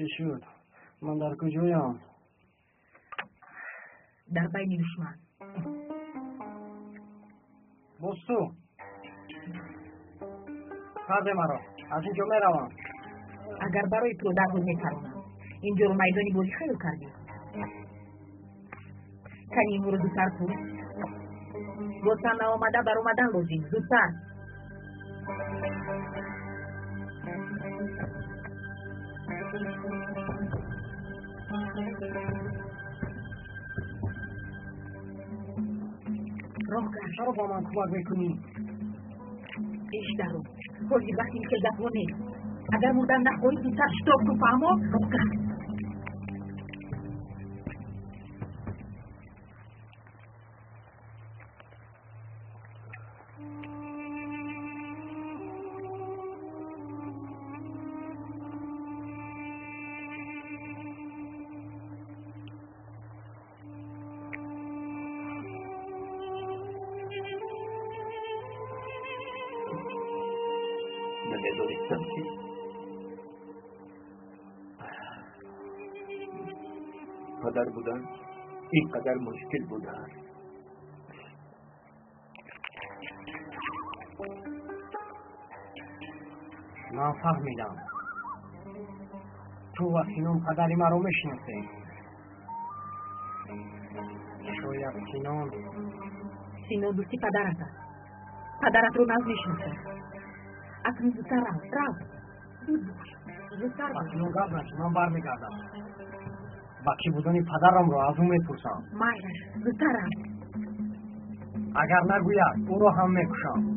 چی شد؟ من در کجایم؟ در بین دشمن. بستو فرد مرا از اینجا میروم. اگر برای تو در روز میترونم اینجا رو میدانی بازی خیلی کردی. کنی امرو زودتر تو گفتم آمده بر اومدن لازم زودتر. چرا با من کمک میکنی؟ ایش درو کلی وقتی که دفونه اگر مردن نخوری زودتر شتاب تو فهمو راه کرد. پدر بودن اینقدر مشکل بوده است. من فهمیدم تو و سینون پدری مرا میشناسه. شاید سینون دوستی پدرت است. پدرت رو ناز میشناسه. اکنون زودتر رو زودتر اکنون گفت نشد من برمیگردم. بچه بودنی پدرم رو از اون میپرسم. مایلش زودتر اگر نگوید او رو هم میکشم.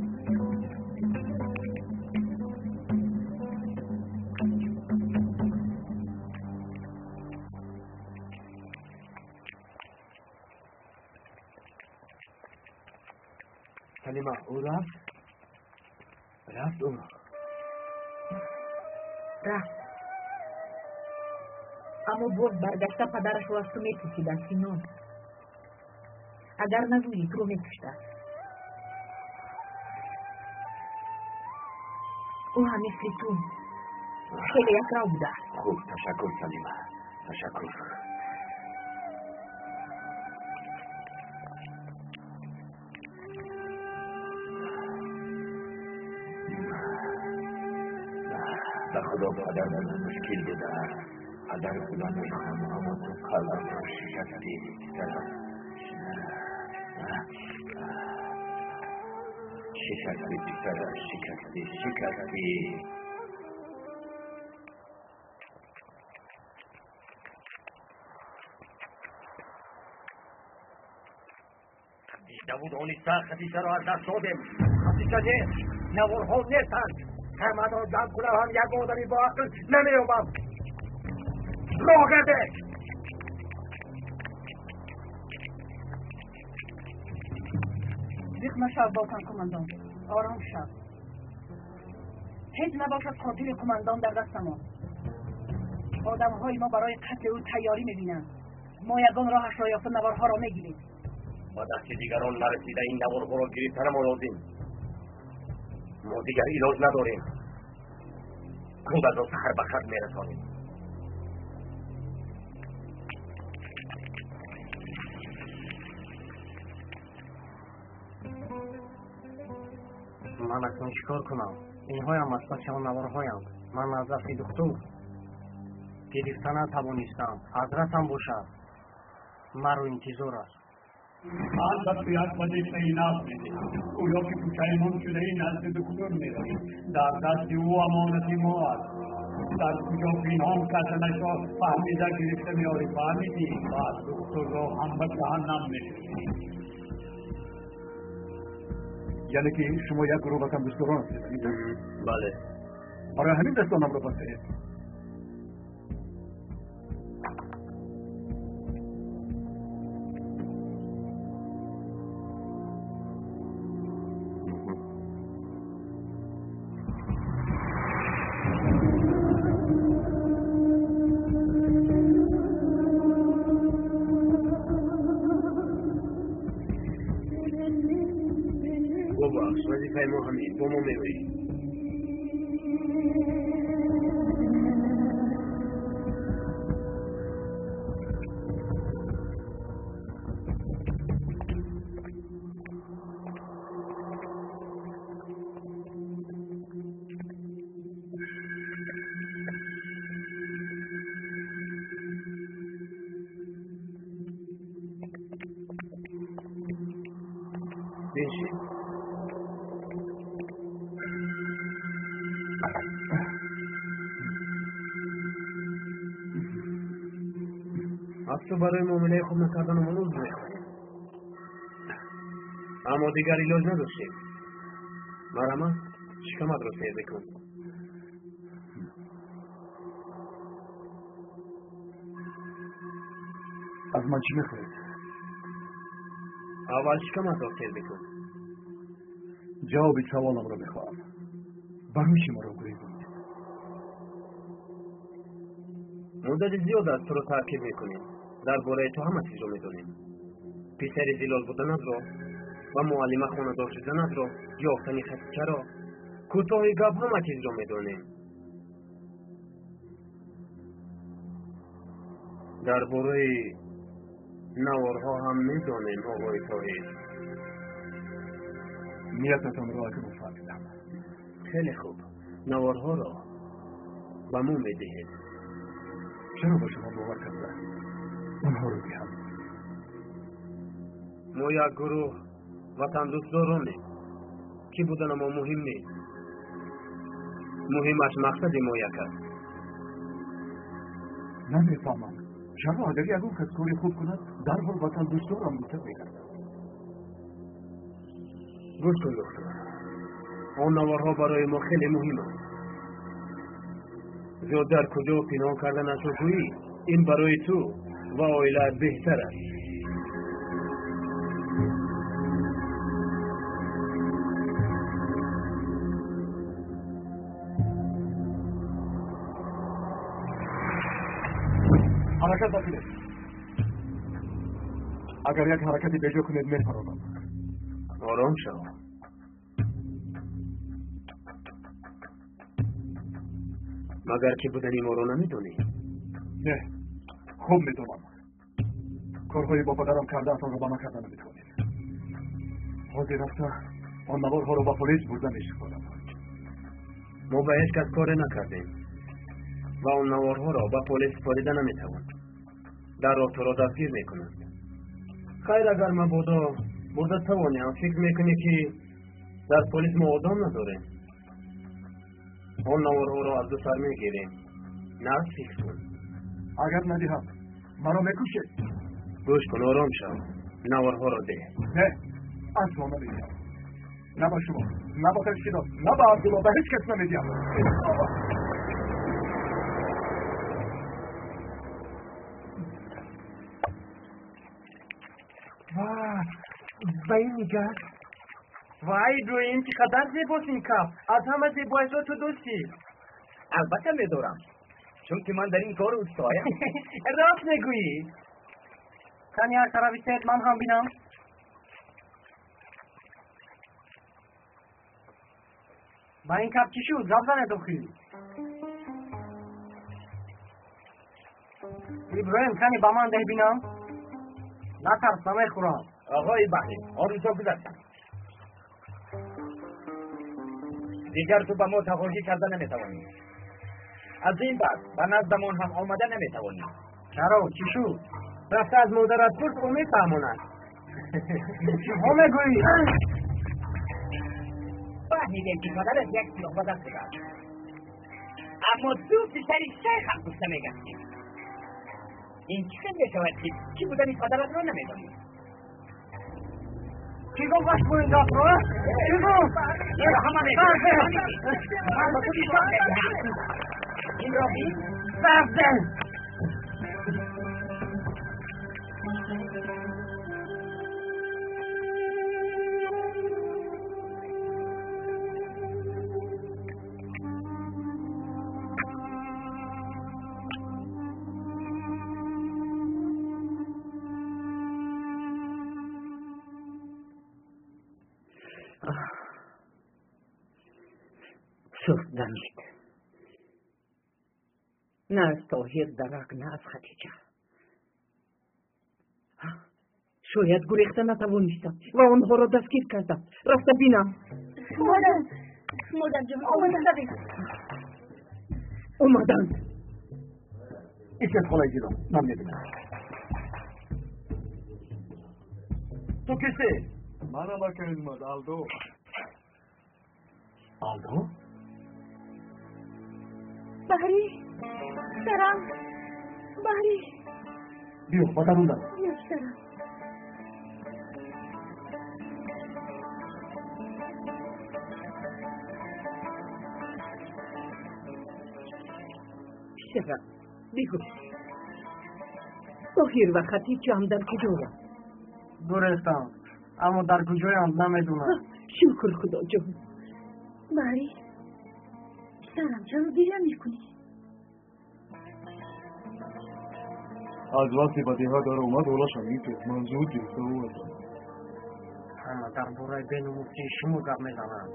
سلیما او رفت او رفت. اما باز برگشته پدرش رو از تو میپوشیده سینون. اگر نگویی تو رو میکشته. او هم مثل تو خیلی یکرا بوده. خوب تشکر سلیما تشکر. به خدا پدر من مشکل بوده. پدر خدا میخوام اما تو قلب رو شکستی. شکستی پسر شکستی. دیده بود اونی سر خدیجه رو از دست دادیم. خدیجه نیست نورها نیستند. همه را جمع کنم هم یک آدمی با عقل نمیومم. راه گرده بیخ نشد باتن کماندان. آرام شد. هیچ نباشد قاتل کماندان در دست ما. آدم های ما برای قتل او تیاری میبینند. ما یگان راهش را یافته نوارها را میگیریم. با دست دیگران نرسیده این نوارها را گرفتن ما لازم. ما دیگر علاج نداریم. کودک را سحر به خط میرسانیم. من اکنون چیکار کنم؟ اینهایم از بچه ها نوارهایم. من از دست دکتر گرفته نتوانستم. حضرتم باشد مرا انتظار است. من به یک وظیفه ناز میدیم. اویا که پوشایمان شده این نزد دکتر میرویم. در دست او امانت ما است. در کجا پینهام کردنش را فهمیده گرفته میاری. فهمیدی؟ بعد دکتر را هم به جهنم میشویم. یعنی که شما یک گروه کم دستوران هستید؟ بله. برای همین دستانم را بستید. وظیفه ما همین با ما میبرید. بنشین. از تو برای معامله خوب نکردن من عذر میخوایم، اما دیگر علاج نداشتیم. مرحمت شکمت را سیر بکن. از من چی میخواید؟ اول شکمت را سیر بکن. جواب سوالم را بخواهم. برای شما را گریزید. مدت زیاد از تو را تعقیب میکنیم. درباره تو همه چیز را میدونیم. پسر زلال بودنت را و معلم خانه‌دار شدنت را، یافتن خطیچه را، کوتاه گپ همه چیز را میدونیم. درباره نوارها هم میدونیم آقای طاهر. نیتتان را اکنون فهمیدم. خیلی خوب. نوارها را به ما میدهید. چرا با شما باور کرده اونها رو دهم؟ ما یک گروه وطن دوستدارانیم. کی بودن ما مهم نیست. مهمش مقصد ما یک است. نمیفهمم چرا اگر یکون کس کاری خوب کند در حال وطن دوستدارم میگردد. گوش کن دکتر، آن نوارها برای ما خیلی مهم است. زیاد در کجا پنهان کردنش را جویی، این برای تو و عائله بهتر است. حرکت داخله. اگر یک حرکتی بجا کنید میپرانم. آرام شو. مگر که بودنی ما رو نمیدونی؟ نه، خوب میدونم. کارهای با پدرم کرده اتان رو با من کردن نمیتونید. حاضر رفته آن نوارها رو با پلیس بردن میشکنم. ما به هیچ کس کاری نکردیم و آن نوارها را به پلیس سپارده نمیتوان. در راه تو را دستگیر میکنند. خیر اگر مبادا برده توانیم فکر میکنی که در پلیس ما آدم نداریم. آن نوارها را از دو سر میگیریم. نه فکر کن. اگر ندیهم مرا میکشید. گوش کن، آرام شو. نوارها را ده. نه، اصلا نمیدیم. نه با شما، نه با تشکیلات، نه با عبدالله، به هیچ کس نمیدیم. به این میگه وای دویم که قدر زیباست این کف. از همه زیبایش را تو دوستی. البته میدارم، چون که من در این کار استایم. راست میگویی. کنی هر طرفی سید من هم بینم. با این کف چی شد؟ زبزنه دخیل. ابراهیم کنی با من ده بینم. نترس نمیخورم. آقای بحری آنجا گذاشتم. دیگر تو با ما تفاهی کردن نمیتوانی. از این بعد به نزدمان هم آمده نمیتوانی. چرا؟ چی شد؟ رفته از مادرت پرس او میفهماند. ها میگویی؟ فهمیدیم که مادرت یک سیاه بدن شده است. اما تو بیشتری شیخ هم گفته میگردی. این چه میشود که چی بودن این مادرت را نمیدانی؟ چی گفت کنید دفعه؟ چی گفت؟ این همه میگردی. من با تو بیشتر میگردی. این را بین؟ بردن! سست دمید. نه از طاهر درق، نه از خدیجه. شاید گریخته نتوانستم و آنها را دستگیر کردم. رفته بینم. مادر جان آمدن. اومدن. ایش از خلای جیرم من میبینم. تو کسی؟ منم اکرمد آلدو آلدو؟ بحری سرم بحری بیو با درون دارم سرم سرم بگو طاهر و خدیجه هم در کجا هم؟ گورستان اما در کجای هم نمیدونم. شکر خدا جان. باری سرم چرا دیره میکنی؟ از وقتی با دیها داره اومد اولاشم میکرد منظور گرفته او هستم اما در برای بینموسی شما گپ میزنم.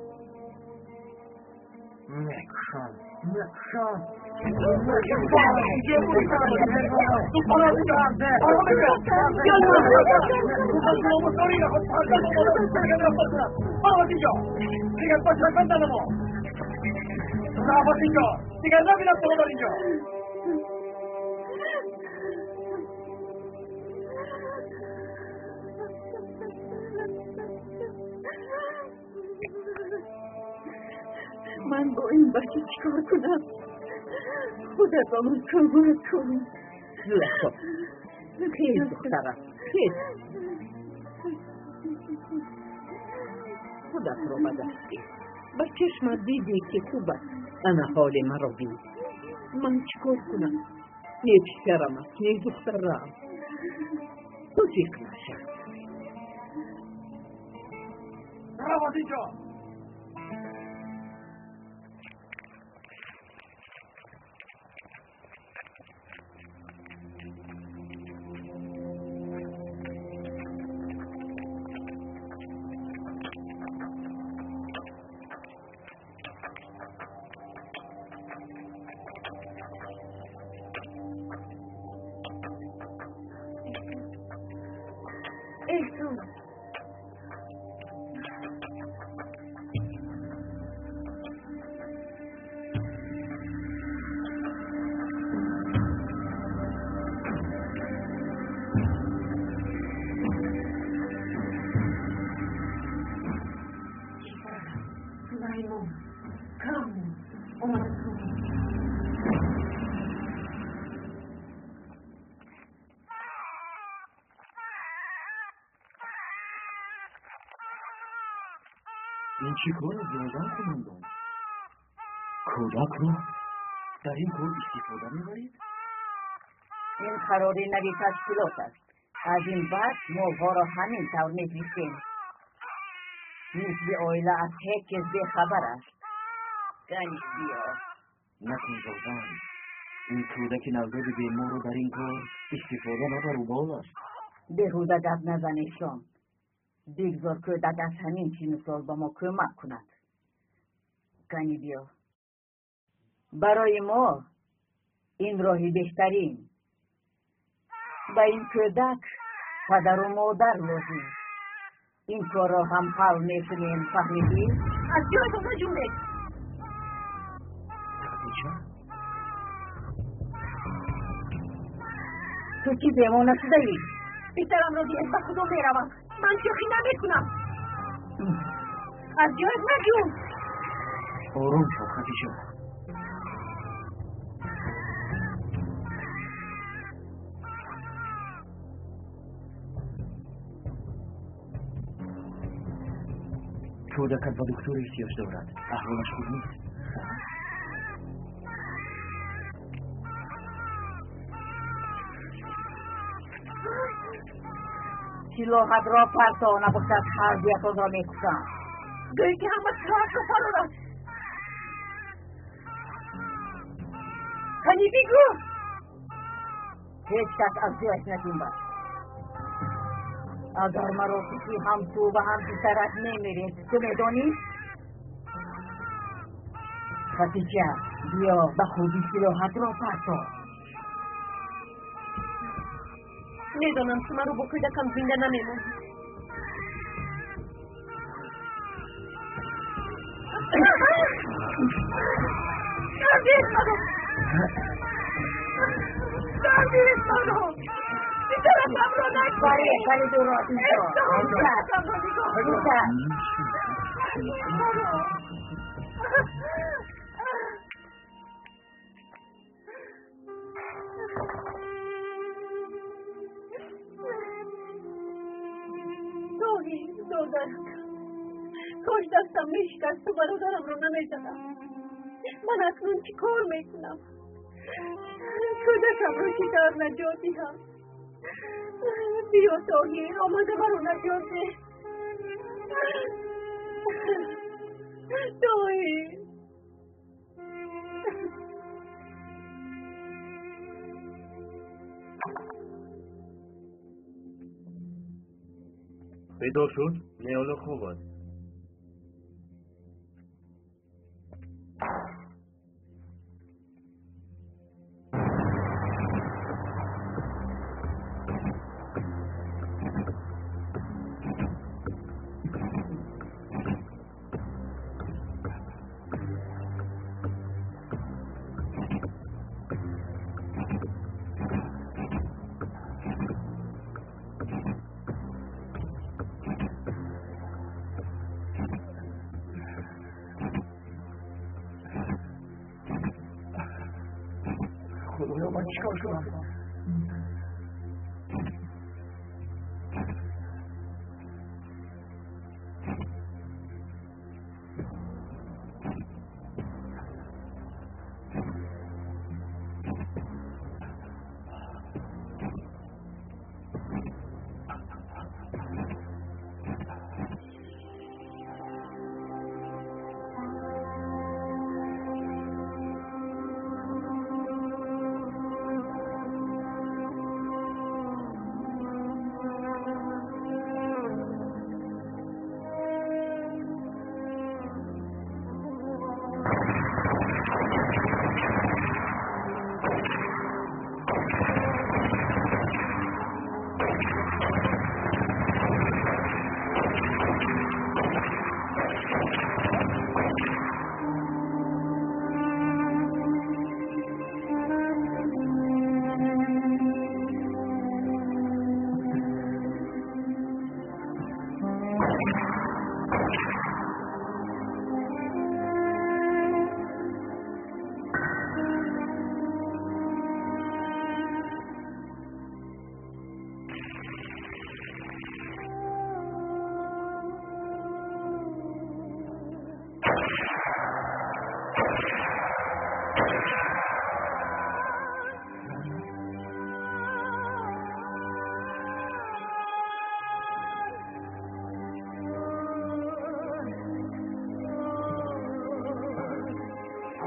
نکشم من با این بچه چیکار کنم؟ خودت با من کمک کن. زیاد خیلی دخترم خیلی خودت رو بدستی با چشم دیدی که خوب است انا حال مرا بید من چیکار کنم؟ نه پسرم است نه دخترم توفیق نشد روازی جا این چی کار از یادم کماندان؟ کودک رو در این کار استفاده می‌برید؟ این قراری نوی تشکیلات است از این بعد موضوع را همین طور می‌نویسیم مثل اویلا از هیچ چیز بی‌خبر است گنج بیا نکن زودان این کودک نوزاد بیمار رو در این کار استفاده نبر و بال است بیهوده گپ نزنیشان بگذار کودک از همین چی مثال با ما کمک کند گنی بیا برای ما این راهی بهترین با این کودک پدر و مادر لازم این کار را هم حل میکنیم فهمیدی؟ از جای تو نجوره تو چی بیمونه شده ای؟ بیترم را دیگه به خدا میروم من شوخی نمیکنم از جای نجوم آروم شو خدیجه کودکت با دکتر احتیاج دارد احوالش خوب نیست سلاحت را پرتا نباشد حربیت را میکشم گوی که همه سلاحت را فرارد کنی بگو هیچ کس از جایش نتونبد اگر مرا کسی هم تو و هم پسرت نمیرید تو میدانی؟ خدیجه بیا به خودی سلاحت را پرتا میدانم که من رو با کودکم زنده نمیمونم طرفم رو نکنی. خیلی درست توهی دادرم کاش دستم میشکست و برادرم رو نمیزدم. من اکنون چی کار میکنم؟ کودکم رو چی دار نجاتی هم؟ بیا توهی آمده برو نجاتی. توهی بیدار شد؟ نه حالا خوب است. خدایا من چیکار کنم؟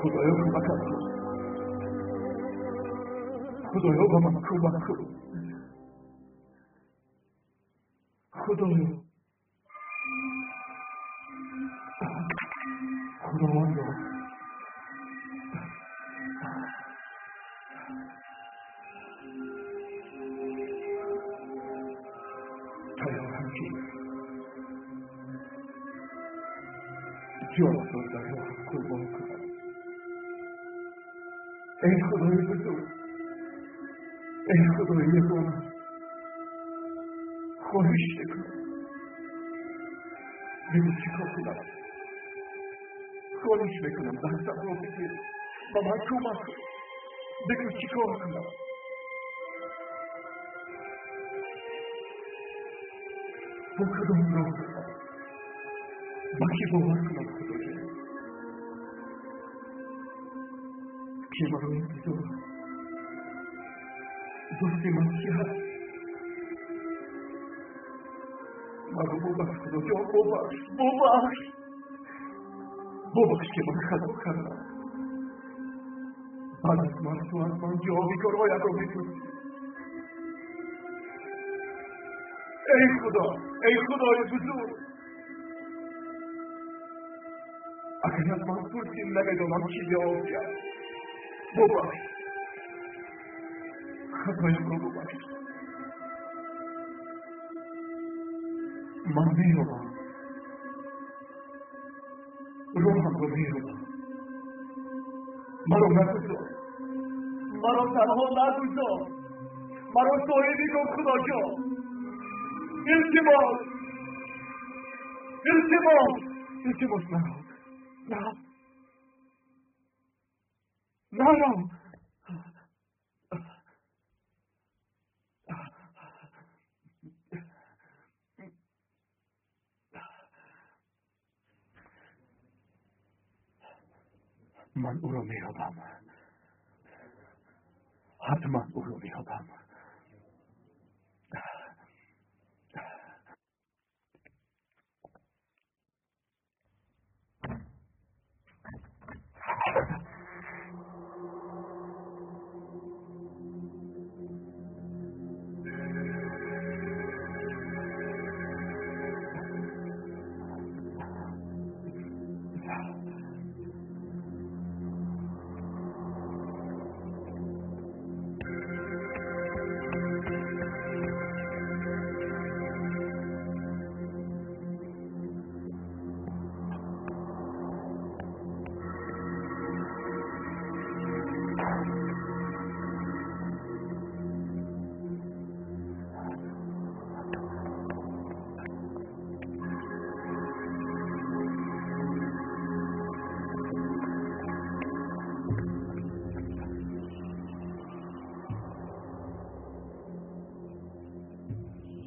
خدایا کمکم کن. خدایا با من کمک کن. خدایا خداوندا تیارم شد. جان شد در راه قربان کنم. ای خدای بزرگ، ای خدای یگانه، خواهش میکنم بگو چیکار کنم. خواهش میکنم دستم رو بگیر و من کمک کن. بگو چیکار کنم. با کدام راه برم؟ با کی باور کنم خدایا که برای انتظار دوست من کی هست؟ مرا ببخش خدایا، ببخش که من خطا کردم. بعد از من تو از من جوابی کارهایت را می‌کنی. ای خدای بزرگ، اگر از من پرسی نمیدانم چی جواب کرد. ببخش خطایم را ببخش. من میروم، روحم را میروم. مرا نگذار، مرا تنها نگذار. مرا صاحبی کن خدا جان. التماس نه من او را می‌یابم. حتما او را می‌یابم.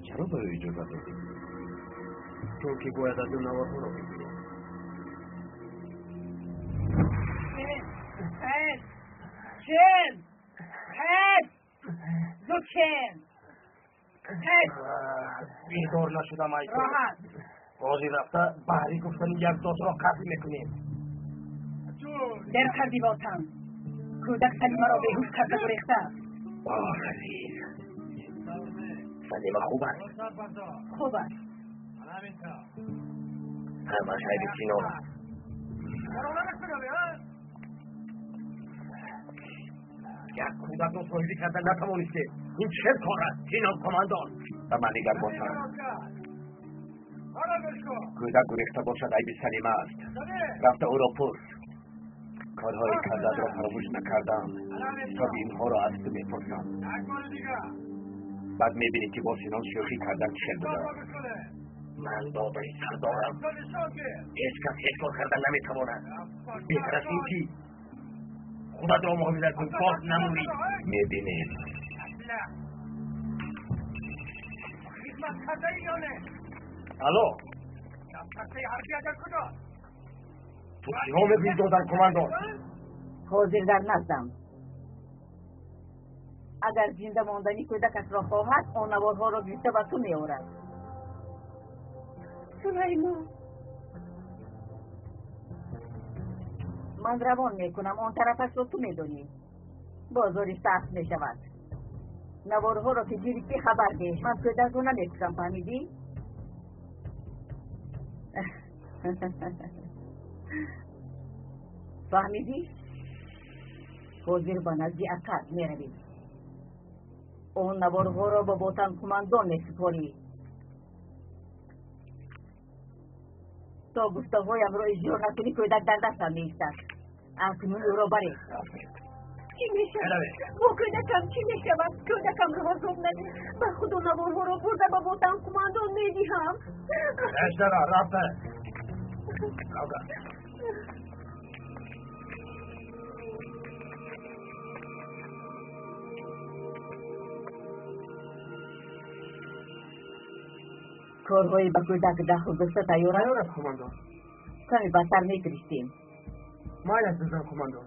چرا برای اجازه دادی؟ چون که باید از اون نوارها رو بگیریم. بیدار نشدم ای راحت قاضی رفته بحری گفتن یک دوست را قتل میکنیم. در کردی باتم کودک سلیمه را بیهوش کرده گریخته. آفرین سلیمه خوب است. خوب است. همه شاید سینان یک کودک را صاحبی کردن نتوانسته. این چه کار است سینان کماندان؟ به من نگر باشد. کودک گریخته باشد عیب سلیمه است. رفته او را پرس. کارهای کردت را فراموش نکردم تا اینها را از تو میپرسم. بعد میبینی که با سینان شوخی کردن چه بوده. من دادای سردارم. هیچ کس هیچ کار کردن نمیتواند. بهتر است این که خودت را محافظت کن باز نمونی. میبینیم الو تو چرا میبینی دادن کماندان؟ حاضر در نزدم. اگر زنده ماندنی کودکش را خواهد آن نوارها را گرفته به تو میآورد. سلیمان من روان میکنم آن طرفش را تو میدانی. بازاری سخت میشود. نوارها را که گرفتی خبر ده. من کودک رو نمیکشم فهمیدی؟ فهمیدی؟ حاضر به نزدی اکد میروی. اون نوارها را به باتن کماندان میسپاری تا گفته‌هایم را اجرا نکنی کودک در دستم میایستد. اکنون او را بری. چی میشود؟ با کودکم چی میشود؟ کودکم را آزاد نده. به خود و نوارها را برده به باتن کماندان میدهم. اشترا رفته کارهای به کودک دخل گفته تیار است کماندان. کمی بدتر میگریستیم. مایل است بزن کماندان.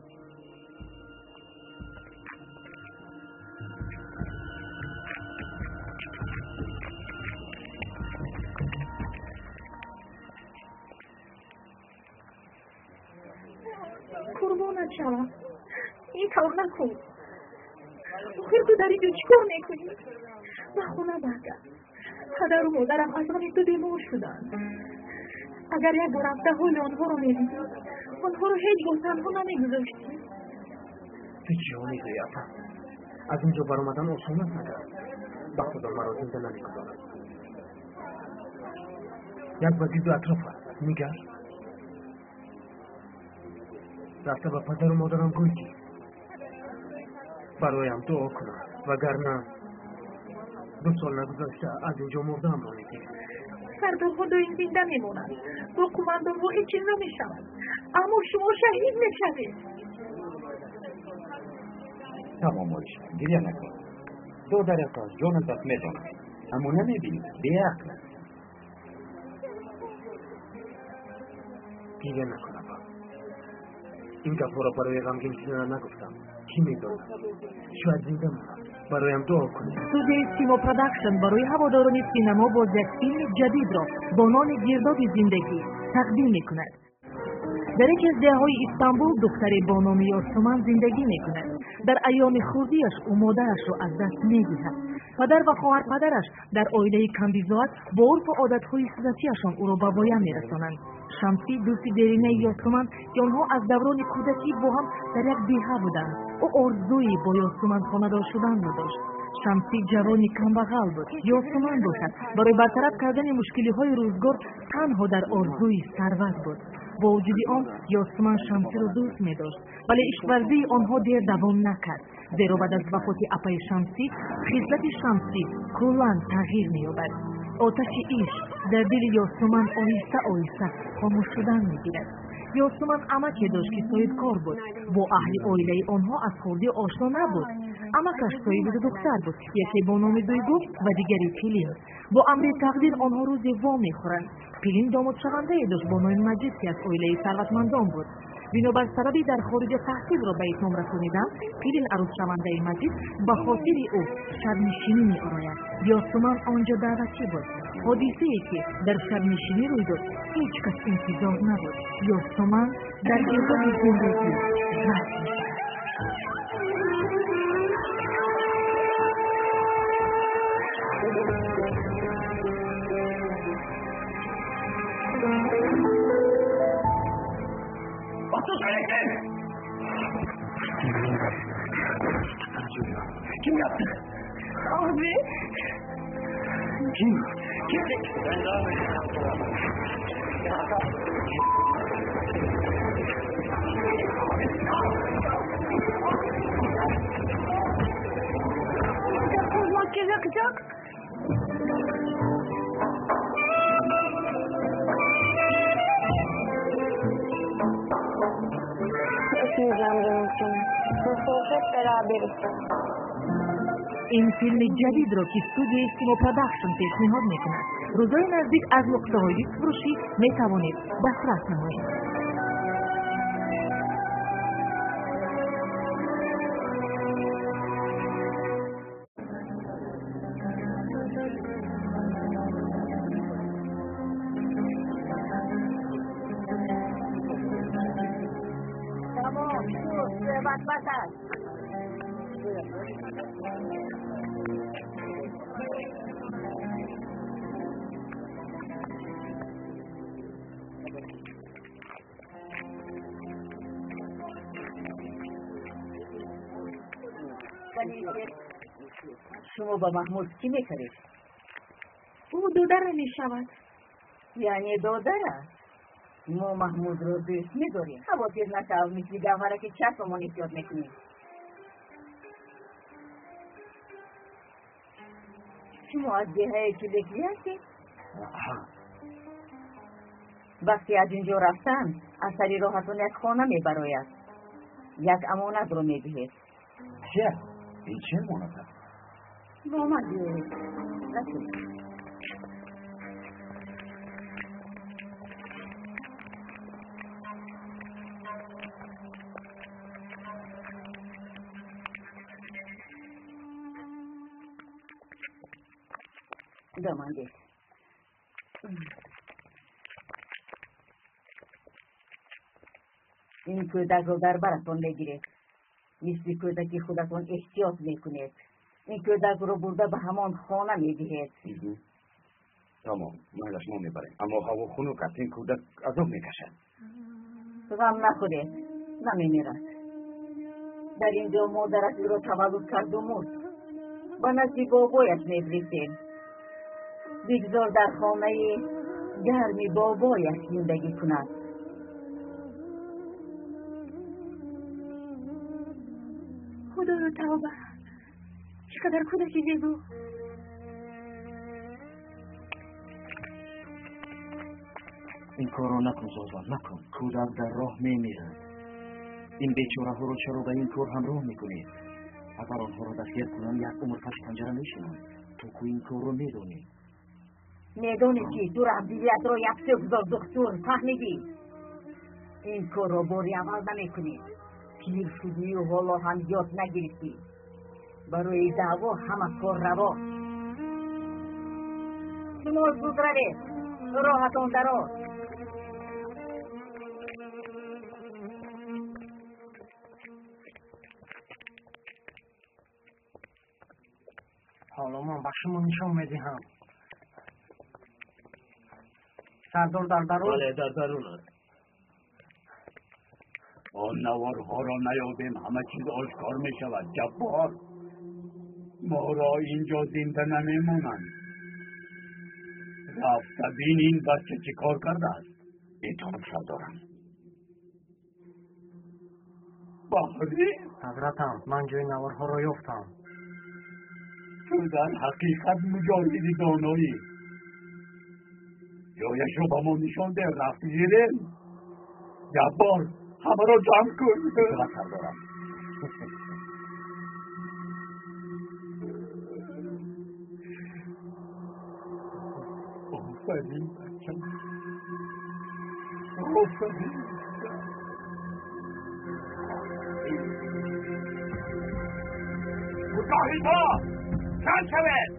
قربانت شوم. این طور نکن. آخر تو در اینجا چیکار میکنی؟ به خونه برگرد. پدر و مادرم از من تو بیمار شدن. اگر یک بار رفته حال آنها رو میدیدی آنها رو هیچ گاه تنها نمیگذاشتی. تو چی ها میگویی اصلا؟ از اینجا برآمدن آسان است مگر؟ به خدا مرا زنده نمیگذارد. یک وزیر دو اطراف است میگر. رفته به پدر و مادرم گوی که برایم دعا کنم وگرنه 2 سال نگذشته از اینجا مردم رانیکی. فردا خداین زنده میمونند. با کماندان ها هیچ چیز نمیشود. اما شما شهید میشوید. تمام موریش گریه نکن. دخترت از جان دست میداند. اما نمیبینی بیعقل است. گریه نکنم. این گفت را برای غمگین شدن نگفتم. کی میداند؟ شاید زنده ماند. برایم دعا کنید. استودیوی سیما پروداکشن برای هواداران سینما باز یک فیلم جدید را با نام گرداب زندگی تقدیم میکند. در یکی از دههای استانبول دختری با نام یاسمن زندگی میکند. در ایام خردیش او مادرش را از دست میدهد. پدر و خواهر پدرش در عائله کمبیزاد با عرف و عادتهای سنتیشان او را به پایان میرسانند. شمسی دوست درینه یاسمن که آنها از دوران کودکی با هم در یک دیه بودند. او آرزویی با یاسمن خانه‌دار شدن را داشت. شمسی جوانی کمبغل بود. یاسمن باشد برای برطرف کردن مشکلی‌های روزگار تنها در آرزوی ثروت بود. با وجود آن یاسمن شمسی را دوست می داشت ولی عشق‌ورزی آنها دیر دوام نکرد. زیرا بعد از وفات اپای شمسی خصلت شمسی کلاً تغییر می‌یابد. آتش عشق در دل یاسمن آهسته آهسته خاموش شدن می‌گیرد. یاسمن عمکی داشت که صاحبکار بود. با اهل عائله آنها از خردی آشنا نبود. عمکش صاحب دختر بود، یکی با نام دویگو و دیگری پیلین. با امر تقدیر آنها روزی وا می‌خورند. پیلین داماد شونده داشت با نام مجید که از عائله ثروتمندان بود. بنابر سببی در خارج تحصیل را به اتمام رسانیدن، پیلین عروس شونده مجید به خاطر او شبنشینی می‌آراید. یاسمن آنجا دعوتی بود. حادثه‌ای که در شبنشینی روی داد هیچ کس انتظار نبود. یاسمن در گرداب زندگی رفت می‌شود. Kim yaptı? Abi. Kim? Kim? Kozmak yakacak. Öpmeyeceğim canım seni. Nasıl hep beraberiz. این فیلم جدید را که استودیوی سیما پروداکشن پیشنهاد میکند. روزهای نزدیک از نقطه‌های فروشی میتوانید دسترس نمایید. تمام شد صحبت بسد. شما با محمود چی میکرید؟ او دودر میشود. یعنی دودره؟ ما محمود رو دوست میداریم. حواسیر نشو مثل گوهره که چشم ما نسیاد میکنیم. شما از دیه کلیکی هستید؟ وقتی از اینجا رفتن از سری راحتون یک خانه میبراید. یک امانت رو میدهید. چه؟ این چه امانت است؟ با من بیارید. رسید. دامنده این کودک رو در براتون بگیرید. مثل کودکی خودتون احتیاط میکنید. این کودک رو برده به همان خانه میدهید. تمام ما شما میبریم اما هوا خونو که این کودک عذاب میکشد. غم نخورید نمیمیرد. در اینجا مادرش رو تولد کرد و مرد. با نزد بابایش میفرستیم. بگذار در خانه گرمی بابایش زندگی کند. خدا رو توبه. چقدر کودکی زیبا. این کارو نکن زازان، نکن. کودک در راه میمیرد. این بیچاره ها رو چرا به این کار همراه میکنید؟ اگر آنها رو دستگیر کنم یک عمر پس پنجره میشینم. تو که این کار رو میدونی. میدونی که تو رفضیت رو یک سفزار دکتر فهمیدی؟ این کار رو باری عمل نمیکنی. پیر شدی و حالا هم یاد نگرفتی. برای دعوا همه کار روا. شما زود روید. راحتان دراز. حالا من به شما نشان میدهم. سردار در درون؟ بله در درون است. آن نوارها را نیابیم همه چیز آشکار می شود. جبار ما را اینجا زنده نمیمونند. رفته بین این بچه چی کار کرده است. اطاعت دارم. بهری حضرتم من جای نوارها را یافتم. تو در حقیقت مجاهدی دانایی. جایش رو با ما نشان ده. رفتی زیرین. جبار همه را جمع کن. اطاعت دارم. آفرین بچم. آفرین. مجاهدها جمع شوید.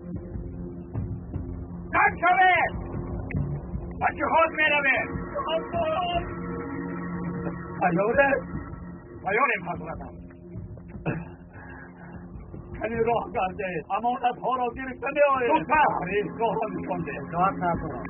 جمع شوید. و جهاد میروید. پیاریم حضرتم. کنی راه کرده امانت ها را گرفته می آید. راه را نشان ده. جواب سردار.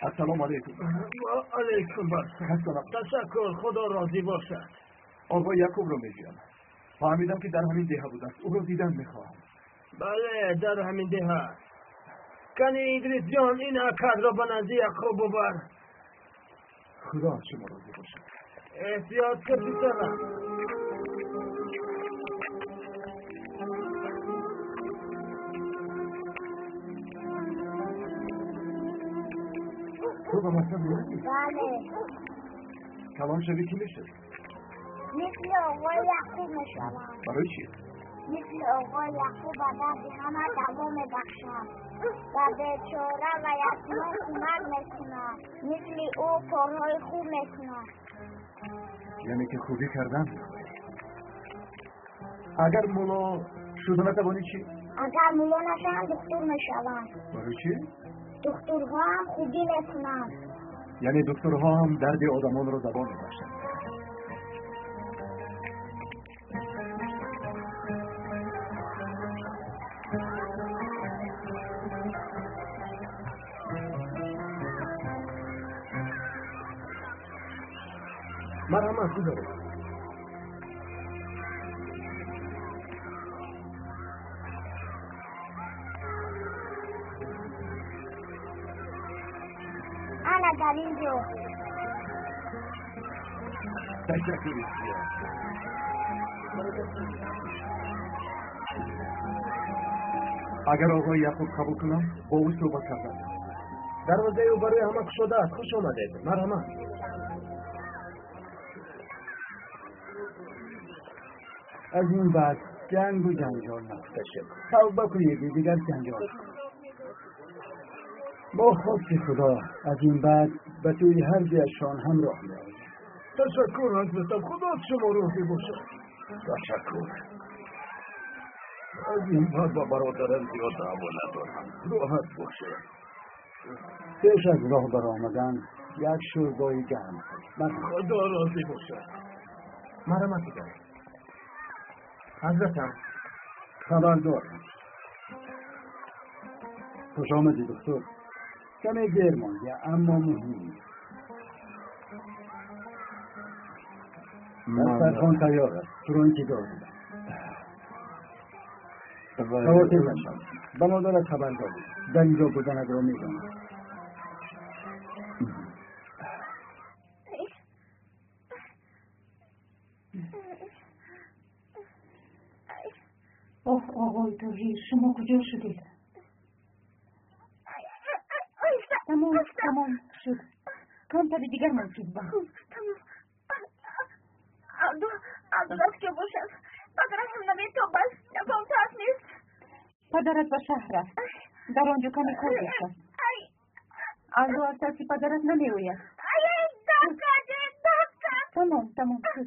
السلام علیکم. علیکم برسلام. تشکر، خدا راضی باشد. آقا یعقوب رو میگم. فهمیدم که در همین دهه بود است. او رو دیدن میخواهم. بله در همین دهه است. کنی ادریس جان این اکد را به نزد یعقوب ببر. خدا شما راضی باشد. احتیاط که پسرم. تو به مطلب میرسی؟ بله. کلام شبیه کی میشه؟ مثل آقای یعقوب میشوم. برای چی؟ مثل آقای یعقوب به درد همه دوا میبخشم. و بیچاره و یتیمان کمک میکنم. مثل او کارهای خوب میکنم. یعنی که خوبی کردن. اگر مولا شده نتوانی چی؟ اگر مولا نشم دکتر میشوم. برای چی؟ دکترها هم خوبی میکنم. یعنی دکترها هم درد آدمان رو دوا میبخشند. مرحمت گذارم. انا در اینجا. تشکر بسیار. اگر آقای یعقوب قبول کنم با او صحبت کردم. دروازه او برای همه گشوده است. خوش آمدید. مرحمت. از این بعد جنگ و جنجال نفتشه. توبه کنید دیگر جنجال. با خواست خدا از این بعد به توی هر جایشان همراه می‌آییم. تشکر حضرتم. خدا شما راضی باشد. تشکر. از این بعد با برادرم زیاد دعوا ندارم. راحت باشه. پیش از راه برآمدن یک شوربای گرم. خدا راضی باشد. مرحمت گذارم. حضرتم خبر دارم. خوش آمدی دکتر. کمی دیر مانده اما مهم. دسترخوان تیار است. ترونکی دارم. خواهد نشد به مادرت خبر دادی در اینجا بودنت را میدانم. آقای طاهر شما کجا شدید؟ تمام شد. کمتر دیگر منصوب با تمام. عبدالله که باشد پدرم هم نمیتون بس نفهم تاعت نیست. پدرت به شهر است. در آنجا کمی کار داشت. عبدو از ترسی پدرت نمیوید. تمام شد.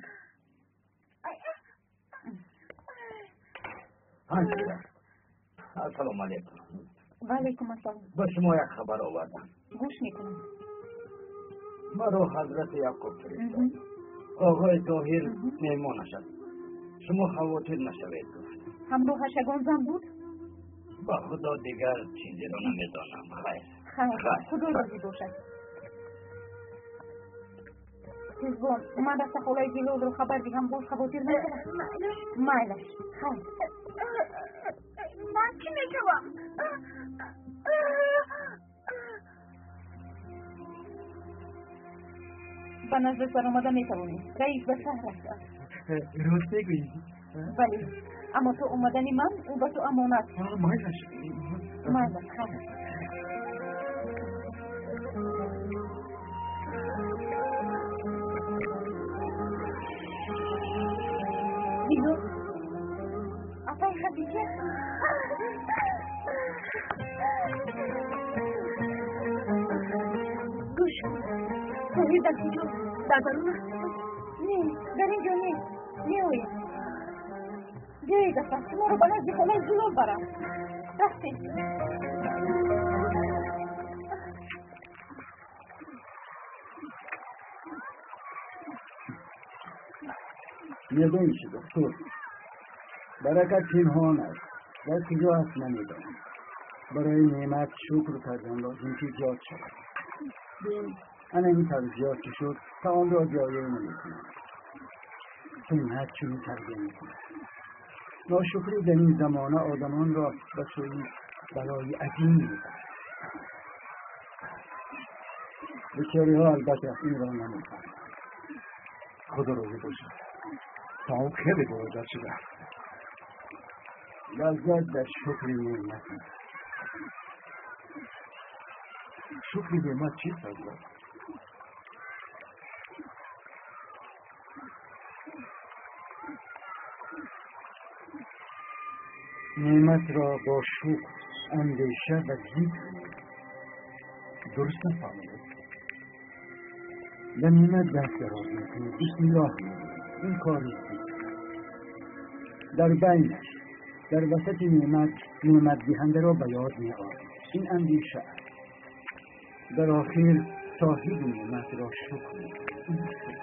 السلام علیکم. و علیکم السلام. با شما یک خبر آوردم. گوش میکنم. ما رو حضرت یعقوب فرستاد. آقای طاهر مهمان شد. شما خواطر نشوید گفت. همراهش یگان زن بود؟ با خدا دیگر چیزی رو نمیدانم. خیر خدا راضی باشد. تیزبان من دست خالای جلال رو خبر دیگم باز خواطر نکنم. مایلش خیر. من چی میتوام؟ به نظر سر آمده میتوانی. رئیس به شهر است. راست میگویی؟ بله اما تو اومدنی من او به تو امانت. مایلش خیر. بیو اپای خدیجه گوش کن. طاهر در کجا؟ در درون است؟ نه در اینجا نیست. میآید بیایید اصلا شما رو به نزد خالای جلال برم. رفتید. میدونی چی دکتر برکت پنهان است در کجا هست نمیدانم. برای نعمت شکر کردن لازم که زیاد شود. انا این طرز زیاد که شد تا آن را جایه نمیکنم. نعمت چون تربیه میکنم. ناشکری در این زمانه آدمان را به سوی بلای عظیم میبرد. بسیاری ها البته این را نمیکنم. خدا راضی باشد. تا اون خیلی باید شده. لذت در شکر نعمت. شکر نعمت چیست حضرت؟ نعمت را با شکر اندیشه و ذکر درست نفهمیدم. به نعمت دست دراز میکنی. بسم الله این کار نیست. در بینش در وسط نعمت دهنده را به یاد میآورد. این اندیشه است. در آخر صاحب نعمت را شکر میکنی.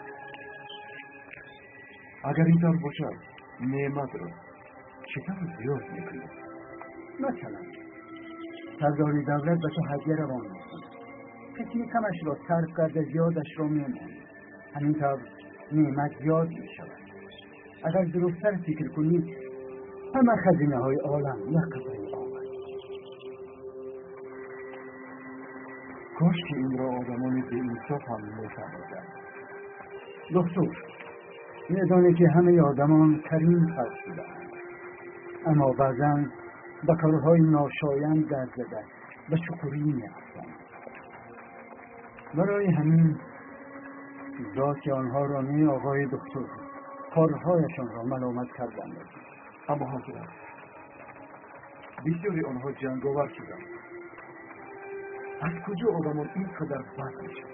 اگر اینطور باشد نعمت را چطور زیاد میکنی؟ مثلا سرداری دولت به تو هدیه روان میکنه. کسی کمش را صرف کرده زیادش را میمونه. همینطور نعمت زیاد میشود. اگر درست‌تر فکر کنید همه خزینه های عالم یک قطره آب است. کاش که این را آدمان به انصاف هم میفهمیدند. دکتر میدانی که همه آدمان کریم خلق شده‌اند، اما بعضا به کارهای ناشایند دست زده به شکری می‌افتند. برای همین ذات آنها را آقای دکتر کارهایشان را ملامت کردند. اما حضرت بسیاری آنها جنگاور شدند. از کجا آدمان اینقدر بد میشن؟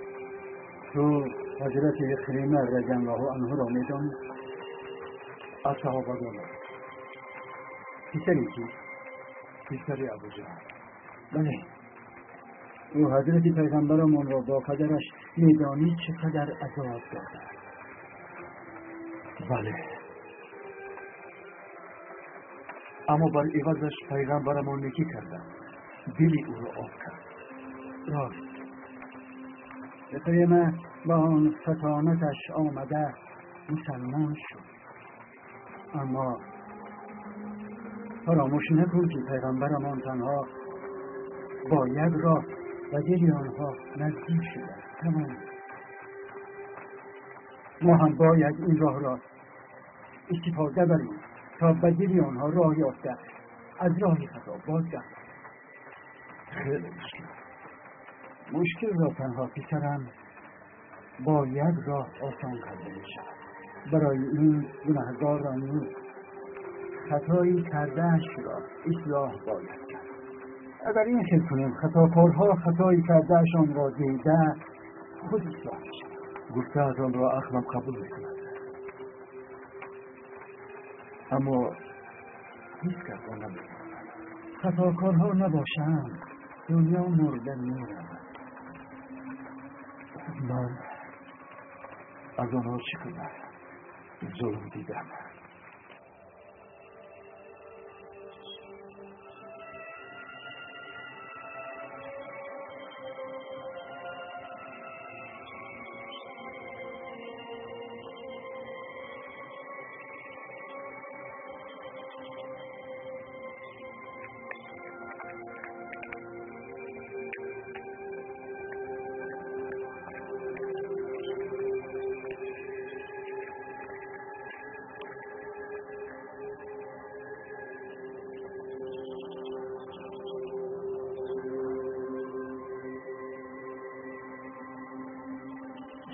تو حضرت اکرمه رضی الله عنه را میدانی؟ از صحابگان پسری کی؟ پسر ابوجهل. بله او حضرت پیغمبرمان را با پدرش میدانی چقدر عذاب داده؟ بله اما بر عوضش پیغمبرمان نکی کردن، دلی او را آب کرد. راست اکرمه با آن فتانتش آمده مسلمان شد، اما فراموش نکن که پیغمبرمان تنها با یک راه و دل آنها نزدیک شده. تمام. ما هم باید این راه را استفاده بریم تا به دل آنها راه یافته از راه خطا بازگردیم. خیلی مشکل را تنها پسرم با یک راه آسان کرده می شود. برای این گناهگار را نیست خطایی کردهش را اصلاح باید کرد. اگر این خیل کنیم خطاکارها خطایی کردهشان را دیده خود اصلاح می شود. گفته از آن را عقلم قبول می کند، اما هیچ کس آن نمی کند. خطاکارها نباشند دنیا مرده می رود. من از آنها چقدر ظلم دیدم.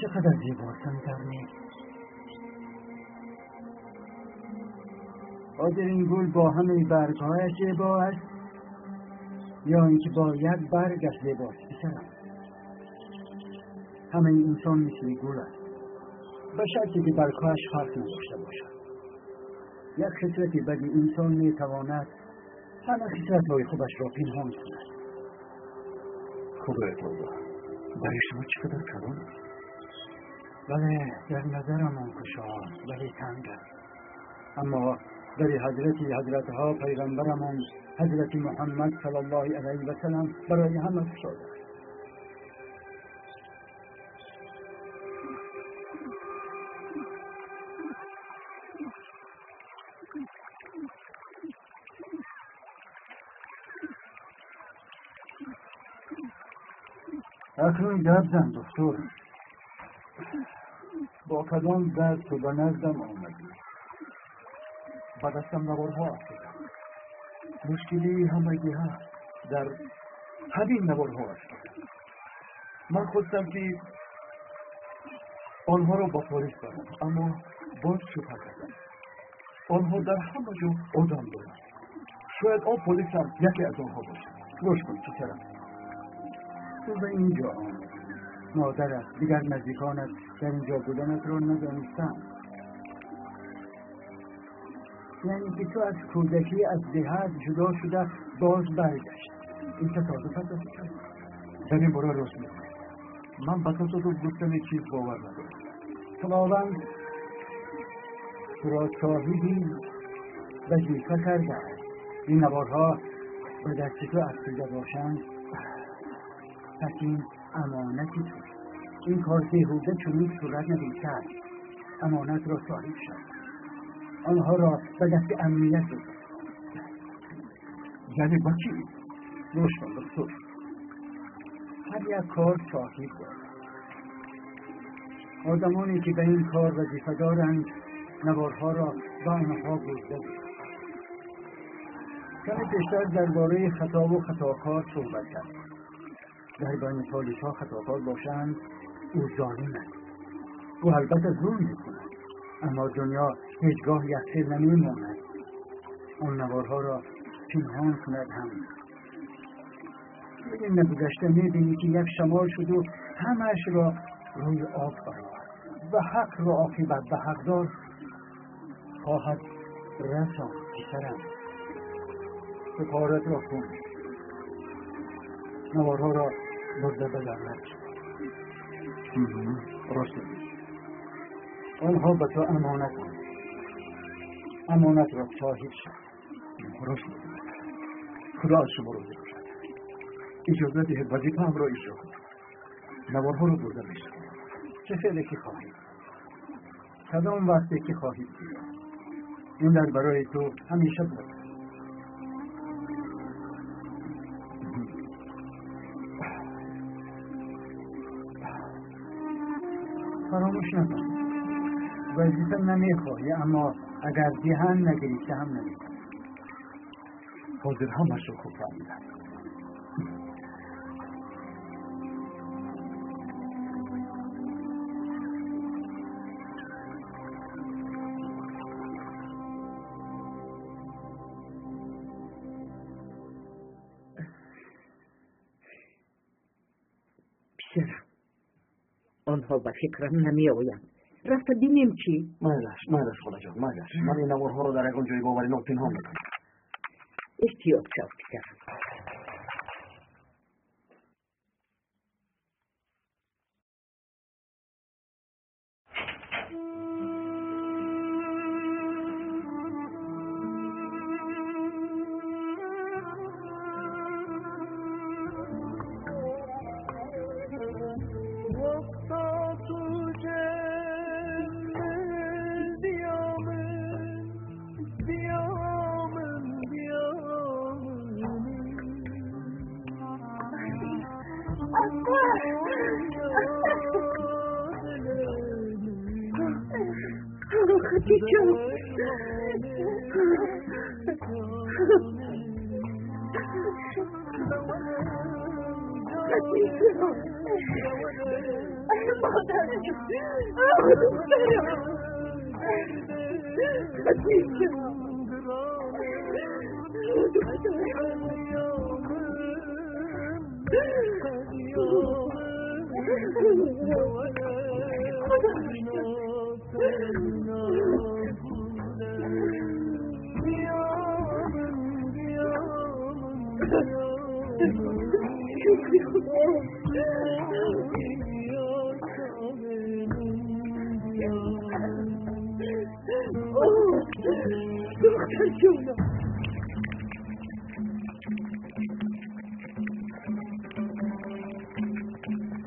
چقدر زیباست درمی. آیا این گل با همه برگهایش زیبا است یا اینکه با یک برگش زیباست؟ پسرم، همه انسان مثل گل است به شرطی که برگهایش فرق نداشته باشد. یک خصلت بدی انسان میتواند همه خصلت‌های خودش را پنهان کند. خدای توبه، برای شما چقدر کلان است. بله، در نظرمان خوشحال ولی تنگ است، اما در حضرتها پیغمبرمان حضرت محمد صلی الله علیه و سلم برای همه خوشحال است. اکنون گپ زن دکتر، با کدام درد تو به نزدم آمدی؟ به دستم نوارها افتادم. مشکلی همگی هست در همین نوارها افتادم. من خواستم که آنها را با پلیس برم، اما باز شبه کردم. آنها در همه جا آدم دارند. شاید آن پلیس هم یکی از آنها باشد. گوش کن پسرم، تو به اینجا آمدی، مادرت دیگر نزدیکانت در اینجا بودنت را ندانستند، یعنی که تو از کودکی از دهت جدا شده باز برگشت. این تصادف است؟ در این باره راست میگویی. من به تصادف گفتن چیز باور ندارم. خداوند تو را صاحبی وظیفه کرده است. این نوارها به دست تو افتاده باشند، پس این امانتی تو. این کار بیهوده چنین صورت نمی‌گیرد. امانت را صاحب شد، آنها را به دست امنیت بده. یعنی با چی؟ گوش کن دکتر، هر یک کار صاحب دارد. آدمانی که به این کار وظیفه دارند نوارها را به آنها برده بود. کمی بیشتر درباره خطا و خطاکار صحبت کرد. در بین پالیس‌ها خطاکار باشند او ظالم است. او البته ظلم می‌کند، اما دنیا هیچگاه یخچال نمی‌ماند. آن نوارها را پنهان کند هم. این نگذشته می‌بینی که یک شمال شد و همه‌اش را روی آب آورد و حق را عاقبت به حقدار خواهد رساند. پسرم، تو کارت را کن، نوارها را برده به لعنت. راست آنها به تو امانت است. امانت را صاحب شد. راست خدا از شما راضی باشد. اجازه دهید وظیفه‌ام را اجرا کنم. نوارها را برده می‌شوم. چه فعلی که خواهید، کدام وقتی که خواهید دید، این در برای تو همیشه بود. گوش نکن. وظیفه نمیخواهی، اما اگر دهان نگریسته هم نمیخواهی. حاضر همش رو خوب فهمیدم. پسرم، آنها به فکرم نمی آیند. رفته بینیم چی؟ مایلش خدا جان، مایلش. من این نوارها رو در اون جای باوری نو پنهان میکنم. احتیاط شو پسرم.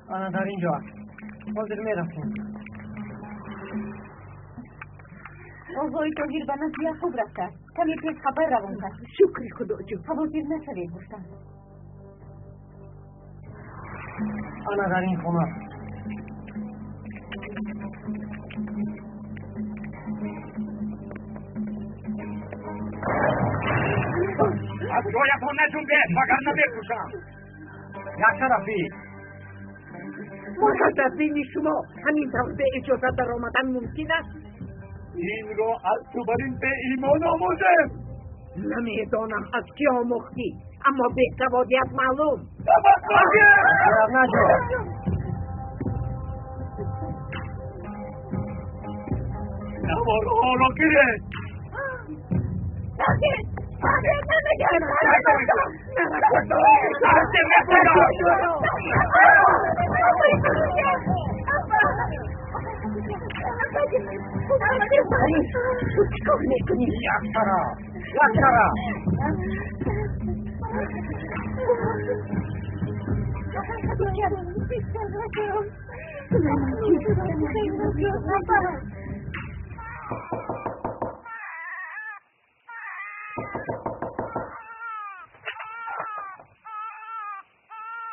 آنا در اینجا حاضر میرفتیم. آقای تاهیر به نزدیک خوب رفته. کمی پیش خبر روان کرد. شکر خدا جو. حواظیر نشوید گفتم. آنا در این خونه. از جایتون نجنبه وگرنه بکشم. یک طرفی. متاسفیم شما همین طور به اجازه در آمدن ممکن است؟ این رو از تو بر این به ایمان آموزم. نمیدانم از کی آموختی، اما بهتر باید معلوم. نجو. نوارها را گرفت. چیکار میکنی؟ یک طرف.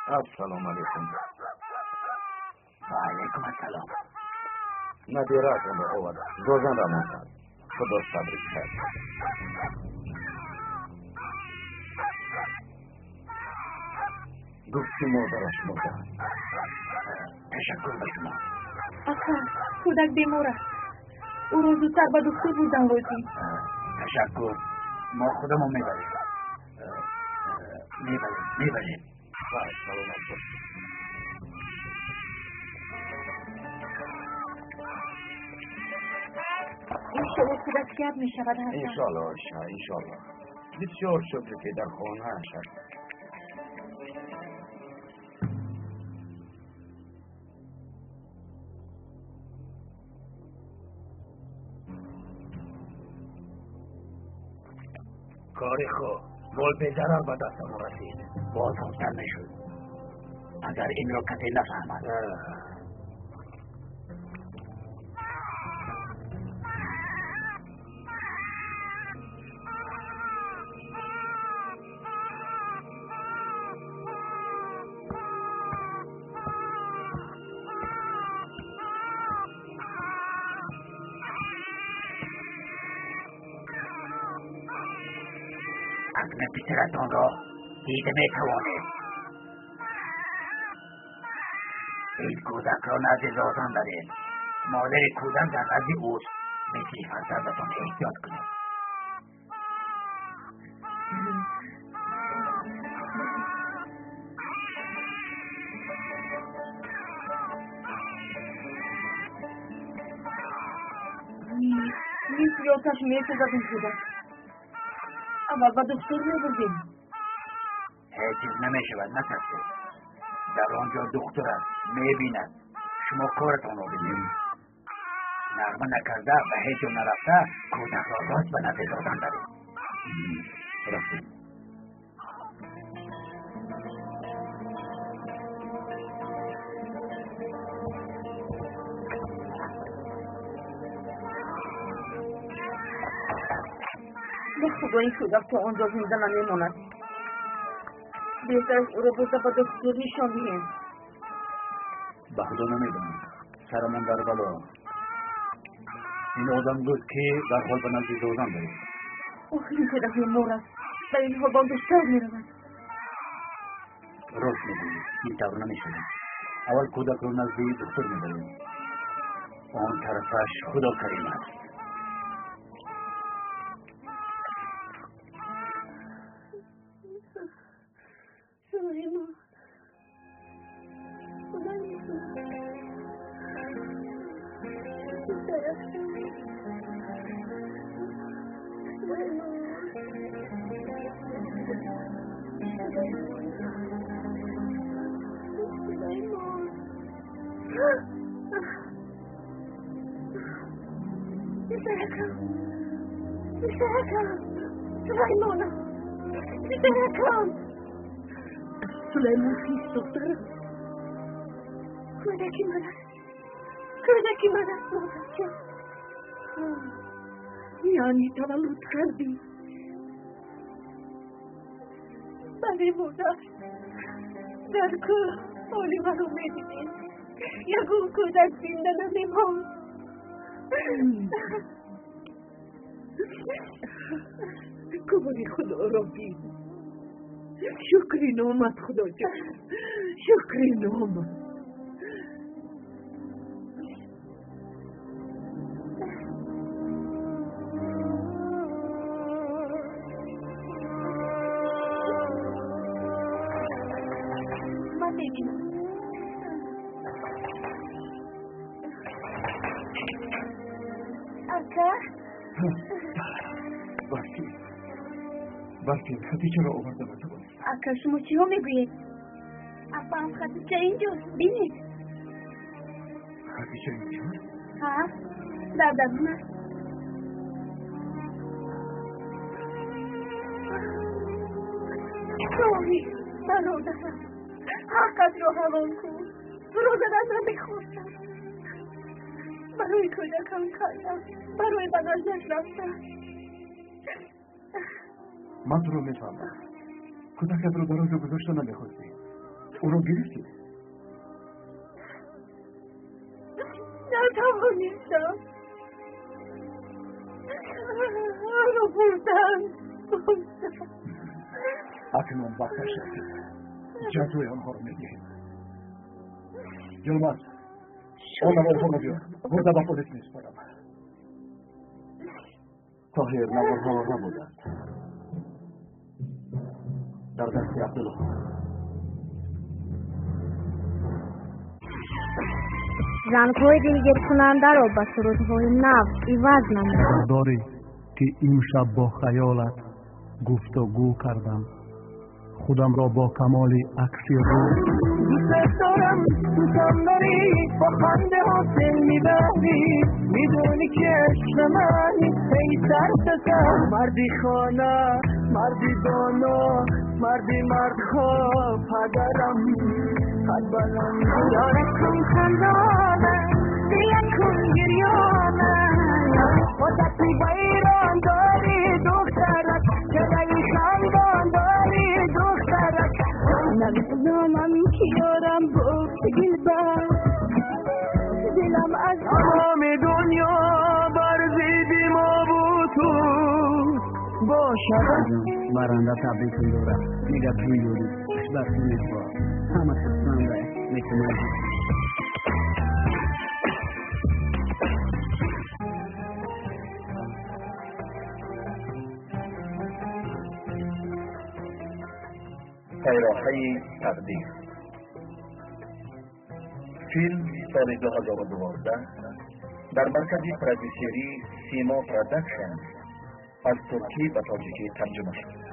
السلام علیکم. و علیکم السلام. ندیراتون رو اومد. روزان را منتد. خدا صبرش کرد. گفتی مادرش مردن. تشکر به شما. آقا کودک بیمار است. او رو زودتر به دکتر بردن لازم. تشکر. ما خودمون میبریم. میبریم. سلامت باش. انشالله کودک زیاد می شود حسن. انشالله شا انشالله. بسیار شکر که در خانه هست. کاری خوب. گل به ضرر به دستم رسید. باز هم سر نشد. اگر این را کسی نفهمد. چشم پسرتان را دیده میتوانید. این کودک را نزد زادان برید. مادر کودک در نزد اوست. میتونی فرزندتان احتیاط کنید. نیست آتش میسازد این کودک. اول با دکتر میبردیم. هیچ چیز نمیشود، نترسید. در آنجا دکتر است، میبیند. شما کارتان را بدید. نغمه نکرده و هیچ جا نرفته کودک را راست به نزد زادان برید. رفتید. به خدا این کودک تا آنجا زنده نمیماند. بهتر است او را برده به دکتر نشان دهیم. به خدا نمیدونم. سرمان در بلا. این آدم بود که در حال به نزد زادان برید. این کودک مور است. در این حال با دکتر میرود. راست میگویی. این طور نمیشود. اول کودک را نزد دکتر میبریم. آن طرفش خدا کریم است. سلیمان کیست دخترم؟ کودکی من است مادر جان. یعنی تولد کردی؟ بله مادر. در که حالی منو میدیدیم یکون کودک زنده نمیماند. کمالی خدا را دید. شکری نامت خدا جان. شکری نامت. من میبینم. اکا؟ برکین خدیجه را آورده به تو. اکا شما چی ها میگویید؟ اپا هم خدیجه اینجاست بینید. خدیجه اینجاست؟ ها در درون است. سامی برادرم حقت را حوال کن. برادرم را میخواستم. برای کودکم کردم. برای بنازش رفتم. من تو رو میفهمم. کودکت رو در آنجا گذاشته نمیخواستی. او رو گرفتی. نتوانستم. آن رو بردم. اکنون وقتش رسید. جزوی آنها رو میدهیم. یلماز آن نوارها رو بیار. برده به پلیس میسپارم. طاهر نوارها را نبودند. در دست عبدالله. زنهای دلگیر کننده را به سرودهای نو عوض نمود. داری که امشب با خیالت گفتگو کردم. خودم را با کمال عکسی رو دوست دارم دوستم داری با خنده حاصل میبری میدونی که عشق منی ای سرسزم مردی خانه مردی دانا مردی مرد خواه پدرم قد بلند یاره کن خندانه بیا کن گریانه واسه بیران داری دخترت جلوی خندان داری دخترت نمیدانم که یارم بود گلبر دلم از تمام دنیا بر زیدی ما بود تو باشد برنده تبریک می‌دارم. میگه تویوری بسیاری با همه خستانده میکنه. پیراهه تقدیر فیلم سال 2012 در مرکز پرودیوسری سیما پرودکشن از ترکی به تاجیکی ترجمه شد.